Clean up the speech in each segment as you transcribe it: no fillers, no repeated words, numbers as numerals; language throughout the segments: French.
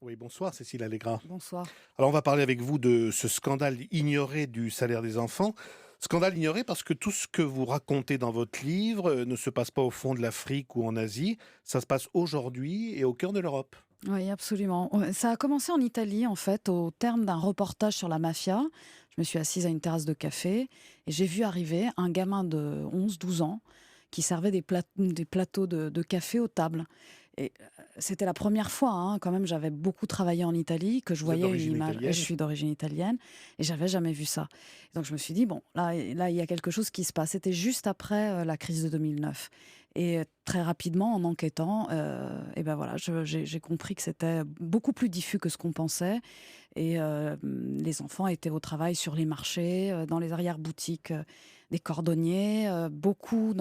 Oui, bonsoir Cécile Allegra. Bonsoir. Alors on va parler avec vous de ce scandale ignoré du salaire des enfants. Scandale ignoré parce que tout ce que vous racontez dans votre livre ne se passe pas au fond de l'Afrique ou en Asie, ça se passe aujourd'hui et au cœur de l'Europe. Oui, absolument. Ouais, ça a commencé en Italie, en fait, au terme d'un reportage sur la mafia. Je me suis assise à une terrasse de café et j'ai vu arriver un gamin de 11, 12 ans qui servait des plateaux de café aux tables. Et c'était la première fois, hein, quand même, j'avais beaucoup travaillé en Italie, que je Vous êtes voyais une d'origine image. Je italienne? suis d'origine italienne et j'avais jamais vu ça. Donc je me suis dit, bon, là, il y a quelque chose qui se passe. C'était juste après la crise de 2009. Et très rapidement, en enquêtant, et ben voilà, j'ai compris que c'était beaucoup plus diffus que ce qu'on pensait. Et les enfants étaient au travail sur les marchés, dans les arrière-boutiques des cordonniers, beaucoup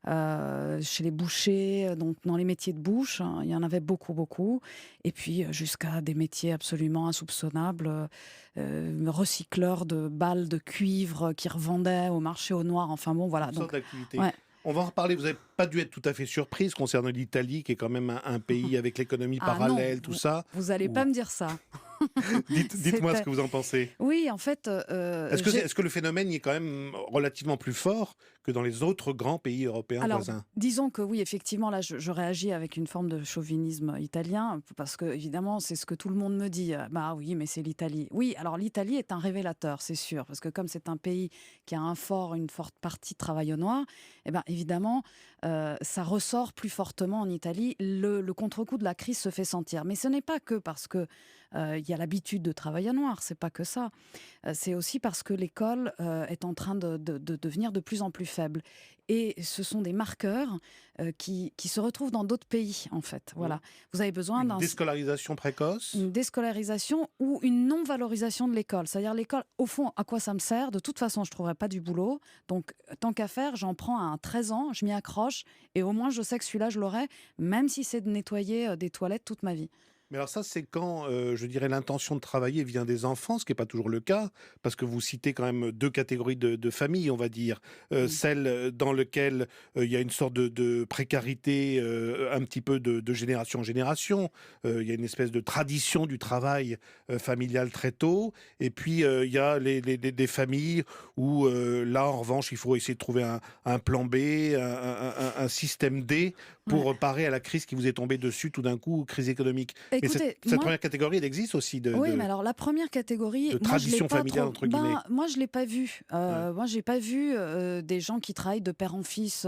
chez les bouchers, donc dans les métiers de bouche, hein, il y en avait beaucoup, beaucoup. Et puis jusqu'à des métiers absolument insoupçonnables, recycleurs de balles de cuivre qui revendaient au marché au noir. Enfin bon, voilà. Toutes sortes Donc, d'activités. ouais. On va en reparler, vous n'avez pas dû être tout à fait surprise concernant l'Italie, qui est quand même un pays avec l'économie Ah non, parallèle, tout ça. vous allez Ou... pas me dire ça. Dites-moi ce C'était... que vous en pensez. Oui, en fait, Est-ce que le phénomène y est quand même relativement plus fort que dans les autres grands pays européens alors, voisins? disons que oui, effectivement, là, je réagis avec une forme de chauvinisme italien, parce que, évidemment, c'est ce que tout le monde me dit. Bah oui, mais c'est l'Italie. Oui, alors l'Italie est un révélateur, c'est sûr, parce que comme c'est un pays qui a une forte partie de travail au noir, eh ben, évidemment, ça ressort plus fortement en Italie. Le contre-coup de la crise se fait sentir. Mais ce n'est pas que parce que il y a l'habitude de travailler au noir, c'est pas que ça. C'est aussi parce que l'école est en train de devenir de plus en plus faible. Et ce sont des marqueurs qui se retrouvent dans d'autres pays, en fait. Mmh. Voilà. Vous avez besoin Une déscolarisation précoce? une déscolarisation ou une non-valorisation de l'école. C'est-à-dire l'école, au fond, à quoi ça me sert? De toute façon, je ne trouverai pas du boulot. Donc, tant qu'à faire, j'en prends à un 13 ans, je m'y accroche et au moins je sais que celui-là, je l'aurai, même si c'est de nettoyer des toilettes toute ma vie. Mais alors ça, c'est quand, je dirais, l'intention de travailler vient des enfants, ce qui n'est pas toujours le cas, parce que vous citez quand même 2 catégories de familles, on va dire. Mm. Celle, dans lequel, il y a une sorte de précarité, un petit peu de génération en génération. Il y a une espèce de tradition du travail, familial très tôt. Et puis, il y a des familles où, là, en revanche, il faut essayer de trouver un plan B, un système D Ouais. pour parer à la crise qui vous est tombée dessus tout d'un coup, crise économique. Mais Écoutez, cette moi, première catégorie, elle existe aussi oui, mais alors la première catégorie, de moi je l'ai tradition pas familiale, trop. entre guillemets. Ben, moi je l'ai pas vu. Ouais. Moi j'ai pas vu des gens qui travaillent de père en fils.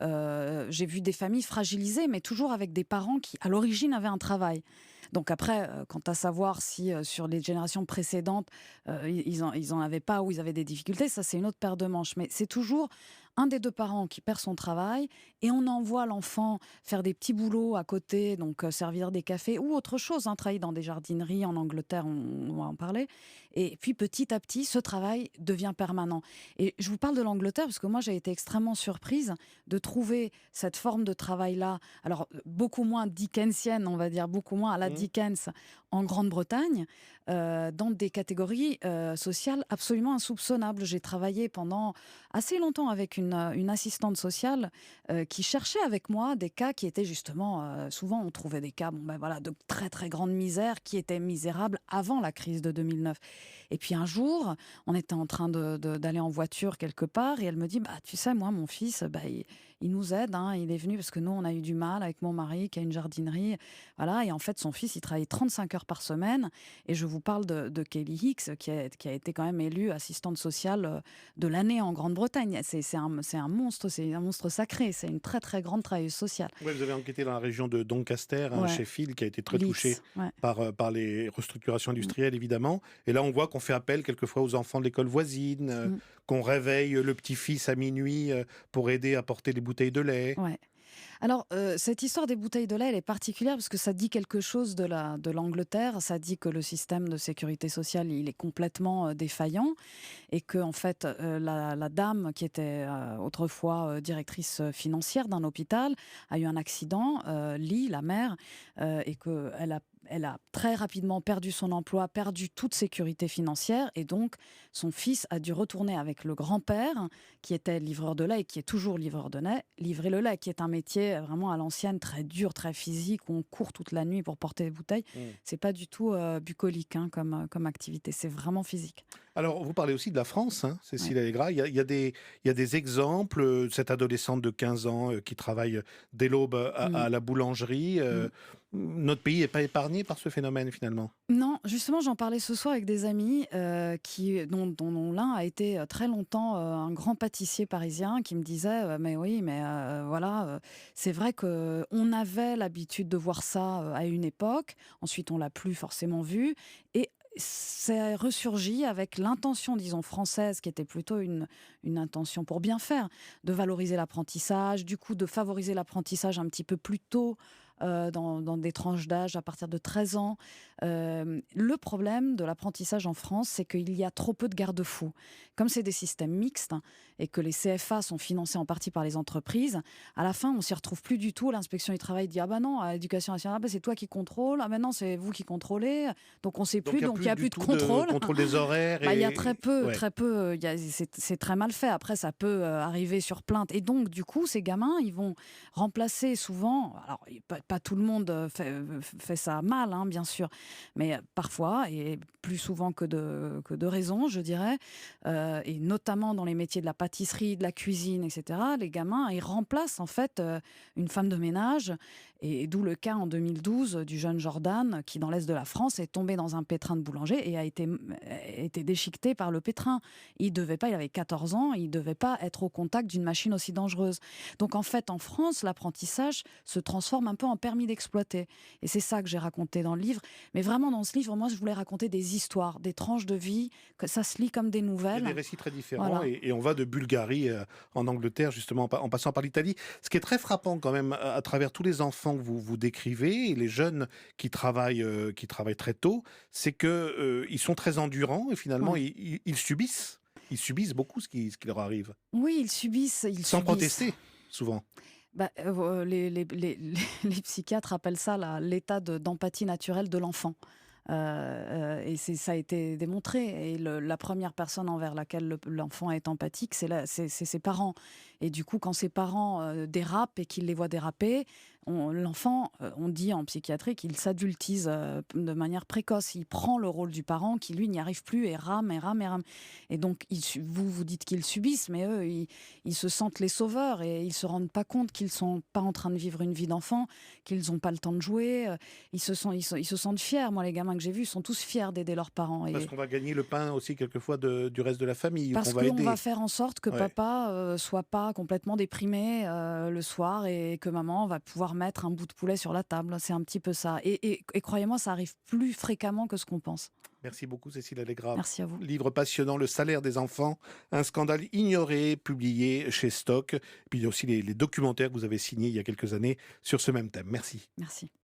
J'ai vu des familles fragilisées, mais toujours avec des parents qui, à l'origine, avaient un travail. Donc après, quant à savoir si sur les générations précédentes, ils en avaient pas ou ils avaient des difficultés, ça c'est une autre paire de manches. Mais c'est toujours un des deux parents qui perd son travail et on envoie l'enfant faire des petits boulots à côté, donc servir des cafés ou autre chose, hein, travailler dans des jardineries en Angleterre, on va en parler. Et puis petit à petit, ce travail devient permanent. Et je vous parle de l'Angleterre parce que moi j'ai été extrêmement surprise de trouver cette forme de travail-là, alors beaucoup moins dickensienne, on va dire, beaucoup moins à la Mmh. Dickens en Grande-Bretagne, dans des catégories sociales absolument insoupçonnables. J'ai travaillé pendant assez longtemps avec une assistante sociale qui cherchait avec moi des cas qui étaient justement, souvent on trouvait des cas bon, ben voilà, de très très grande misère qui étaient misérables avant la crise de 2009. Et puis un jour, on était en train d'aller en voiture quelque part et elle me dit, bah, tu sais, moi, mon fils, bah, il nous aide, hein, il est venu parce que nous, on a eu du mal avec mon mari qui a une jardinerie. Voilà, et en fait, son fils, il travaille 35 heures par semaine. Et je vous parle de Kelly Hicks, qui a été quand même élue assistante sociale de l'année en Grande-Bretagne. C'est un monstre sacré, c'est une très très grande travailleuse sociale. Ouais, vous avez enquêté dans la région de Doncaster, hein, Ouais, Sheffield, qui a été très touchée Leeds, ouais. par les restructurations Mm, industrielles, évidemment. Et là, on voit qu'on fait appel quelquefois aux enfants de l'école voisine, mm, qu'on réveille le petit-fils à minuit pour aider à porter les bouteilles de lait. ouais. Alors, cette histoire des bouteilles de lait, elle est particulière parce que ça dit quelque chose de l'Angleterre. Ça dit que le système de sécurité sociale, il est complètement défaillant et que, en fait, la dame qui était autrefois directrice financière d'un hôpital a eu un accident, Lee, la mère, et qu'elle elle a très rapidement perdu son emploi, perdu toute sécurité financière et donc son fils a dû retourner avec le grand-père qui était livreur de lait et qui est toujours livreur de lait, livrer le lait, qui est un métier vraiment à l'ancienne, très dur, très physique, où on court toute la nuit pour porter des bouteilles. Mmh. C'est pas du tout bucolique hein, comme activité, c'est vraiment physique. Alors, vous parlez aussi de la France, hein, Ouais. Cécile Allegra. Il y a des exemples, cette adolescente de 15 ans qui travaille dès l'aube Mm, à la boulangerie. mm. Notre pays n'est pas épargné par ce phénomène, finalement. Non, justement, j'en parlais ce soir avec des amis dont l'un a été très longtemps un grand pâtissier parisien qui me disait mais oui, mais voilà, c'est vrai que on avait l'habitude de voir ça à une époque. Ensuite, on l'a plus forcément vu et c'est ressurgi avec l'intention, disons, française, qui était plutôt une intention pour bien faire, de valoriser l'apprentissage, du coup de favoriser l'apprentissage un petit peu plus tôt dans des tranches d'âge à partir de 13 ans. Le problème de l'apprentissage en France, c'est qu'il y a trop peu de garde-fous. Comme c'est des systèmes mixtes et que les CFA sont financés en partie par les entreprises, à la fin, on s'y retrouve plus du tout. L'inspection du travail dit: ah ben non, à l'éducation nationale, c'est toi qui contrôle. Ah ben non, c'est vous qui contrôlez. Donc on sait Donc, il plus, n'y a donc il plus n'y a du plus de tout de contrôle. contrôle des horaires. Bah, il y a Ouais. très peu, c'est très mal fait. Après, ça peut arriver sur plainte. Et donc, du coup, ces gamins, ils vont remplacer souvent, alors pas tout le monde fait ça mal, hein, bien sûr, mais parfois, et plus souvent que de raison, je dirais, et notamment dans les métiers de la pâtisserie, de la cuisine, etc., les gamins, ils remplacent en fait une femme de ménage, et d'où le cas en 2012 du jeune Jordan qui, dans l'Est de la France, est tombé dans un pétrin de boulanger et été déchiqueté par le pétrin. Il devait pas, il avait 14 ans, il devait pas être au contact d'une machine aussi dangereuse. Donc en fait, en France, l'apprentissage se transforme un peu en permis d'exploiter. Et c'est ça que j'ai raconté dans le livre. Mais vraiment, dans ce livre, moi, je voulais raconter des histoires, des tranches de vie, que ça se lit comme des Il y a nouvelles. des récits très différents Voilà. et on va de Bulgarie en Angleterre, justement, en passant par l'Italie. Ce qui est très frappant quand même à travers tous les enfants que vous décrivez et les jeunes qui travaillent très tôt, c'est que ils sont très endurants et finalement Ouais. ils subissent. Ils subissent beaucoup ce qui leur arrive, Oui, ils subissent, ils sans subissent. protester, souvent. Bah, les psychiatres appellent ça l'état d'empathie naturelle de l'enfant. Et ça a été démontré. Et la première personne envers laquelle l'enfant est empathique, c'est ses parents. Et du coup, quand ses parents dérapent et qu'il les voit déraper, l'enfant, on dit en psychiatrie qu'il s'adultise de manière précoce. Il prend le rôle du parent qui, lui, n'y arrive plus et rame et rame et rame. Et donc, vous dites qu'ils subissent, mais eux, ils se sentent les sauveurs et ils se rendent pas compte qu'ils sont pas en train de vivre une vie d'enfant, qu'ils n'ont pas le temps de jouer. Ils se sentent fiers. Moi, les gamins que j'ai vus sont tous fiers d'aider leurs parents. Parce Et qu'on va gagner le pain aussi quelquefois du reste de la famille, ou qu'on parce va qu'on va aider. faire en sorte que Ouais. papa soit pas complètement déprimé le soir et que maman va pouvoir mettre un bout de poulet sur la table. C'est un petit peu ça. Et croyez-moi, ça arrive plus fréquemment que ce qu'on pense. Merci beaucoup, Cécile Allegra. Merci à vous. Livre passionnant, Le salaire des enfants, un scandale ignoré, publié chez Stock. Puis il y a aussi les documentaires que vous avez signés il y a quelques années sur ce même thème. Merci. Merci.